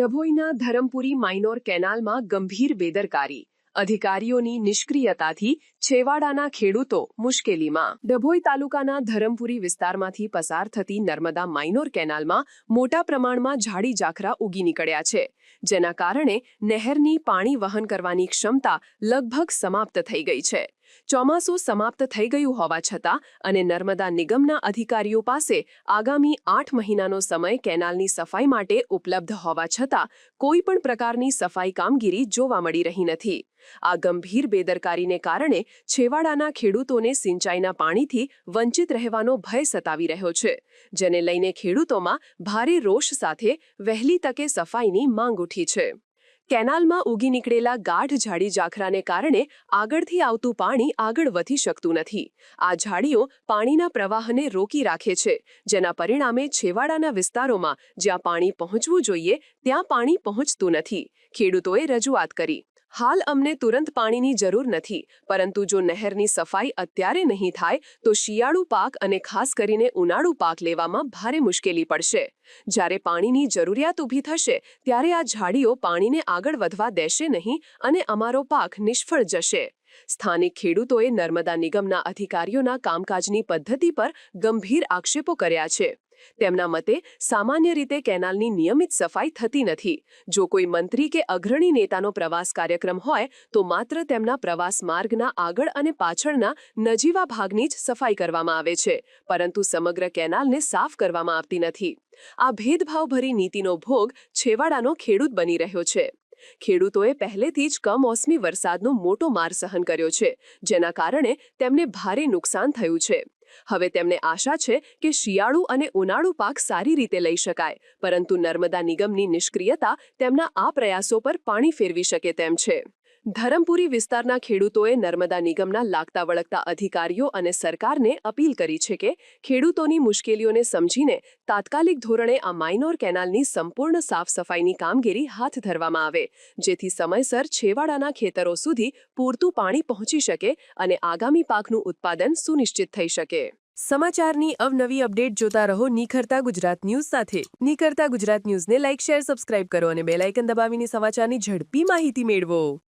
ડભોઈના Dharampuri minor કેનાલમાં ગંભીર બેદરકારી, અધિકારીઓની નિષ્ક્રિયતાથી છેવાડાના ખેડૂતો મુશ્કેલીમાં। ડભોઈ તાલુકાના ધરમપુરી વિસ્તારમાંથી પસાર થતી નર્મદા માઇનોર કેનાલમાં મોટા પ્રમાણમાં ઝાડી ઝાખરા ઉગી નીકળ્યા છે, જેના કારણે નહેરની પાણી વહન કરવાની ક્ષમતા લગભગ સમાપ્ત થઈ ગઈ છે। ચોમાસું સમાપ્ત થઈ ગયું હોવા છતાં અને નર્મદા નિગમના અધિકારીઓ પાસે આગામી 8 મહિનાનો સમય કેનાલની સફાઈ માટે ઉપલબ્ધ હોવા છતાં કોઈ પણ પ્રકારની સફાઈ કામગીરી જોવા મળી રહી નથી। આ ગંભીર બેદરકારીને કારણે છેવાડાના ખેડૂતોને સિંચાઈના પાણીથી વંચિત રહેવાનો ભય સતાવી રહ્યો છે, જેને લઈને ખેડૂતોમાં ભારે રોષ સાથે વહેલી તકે સફાઈની માંગ ઉઠી છે। કેનાલમાં ઉગી નીકળેલા ગાઢ ઝાડી ઝાખરાને કારણે આગળથી આવતું પાણી આગળ વધી શકતું નથી। આ ઝાડીઓ પાણીના પ્રવાહને રોકી રાખે છે, જેના પરિણામે છેવાડાના વિસ્તારોમાં જ્યાં પાણી પહોંચવું જોઈએ ત્યાં પાણી પહોંચતું નથી। ખેડૂતોએ રજૂઆત કરી, હાલ અમને તુરંત પાણીની જરૂર નથી, પરંતુ જો નહેરની સફાઈ અત્યારે નહીં થાય તો શિયાળુ પાક અને ખાસ કરીને ઉનાળુ પાક લેવામાં ભારે મુશ્કેલી પડશે। જ્યારે પાણીની જરૂરિયાત ઊભી થશે ત્યારે આ ઝાડીઓ પાણીને આગળ વધવા દેશે નહીં અને અમારો પાક નિષ્ફળ જશે। સ્થાનિક ખેડૂતોએ નર્મદા નિગમના અધિકારીઓના કામકાજની પદ્ધતિ પર ગંભીર આક્ષેપો કર્યા છે। તેમના મતે સામાન્ય રીતે કેનાલની નિયમિત સફાઈ થતી નથી। જો કોઈ મંત્રી કે અગ્રણી નેતાનો પ્રવાસ કાર્યક્રમ હોય તો માત્ર તેમના પ્રવાસ માર્ગના આગળ અને પાછળના નજીવા ભાગની જ સફાઈ કરવામાં આવે છે, પરંતુ સમગ્ર કેનાલને સાફ કરવામાં આવતી નથી। આ ભેદભાવભરી નીતિનો ભોગ છેવાડાનો ખેડૂત બની રહ્યો છે। ખેડૂતોએ પહેલેથી જ કમોસમી વરસાદનો મોટો માર સહન કર્યો છે, જેના કારણે તેમને ભારે નુકસાન થયું છે। હવે તેમને આશા છે કે શિયાળુ અને ઉનાળુ પાક સારી રીતે લઈ શકાય, પરંતુ નર્મદા નિગમની નિષ્ક્રિયતા તેમના આ પ્રયાસો પર પાણી ફેરવી શકે તેમ છે। ધરમપુરી વિસ્તારના ખેડૂતોએ નર્મદા નિગમના લાગતા વળગતા અધિકારીઓ અને સરકારને અપીલ કરી છે કે ખેડૂતોની મુશ્કેલીઓને સમજીને તાત્કાલિક ધોરણે આ માઇનોર કેનાલની સંપૂર્ણ સાફ સફાઈની કામગીરી હાથ ધરવામાં આવે, જેથી સમયસર છેવાડાના ખેતરો સુધી પૂરતું પાણી પહોંચી શકે અને આગામી પાકનું ઉત્પાદન સુનિશ્ચિત થઈ શકે। સમાચારની અવનવી અપડેટ જોતા રહો નિખરતા ગુજરાત ન્યૂઝ સાથે। નિખરતા ગુજરાત ન્યૂઝને લાઇક, શેર, સબસ્ક્રાઇબ કરો અને બેલ આઇકન દબાવીને સમાચારની ઝડપી માહિતી મેળવો।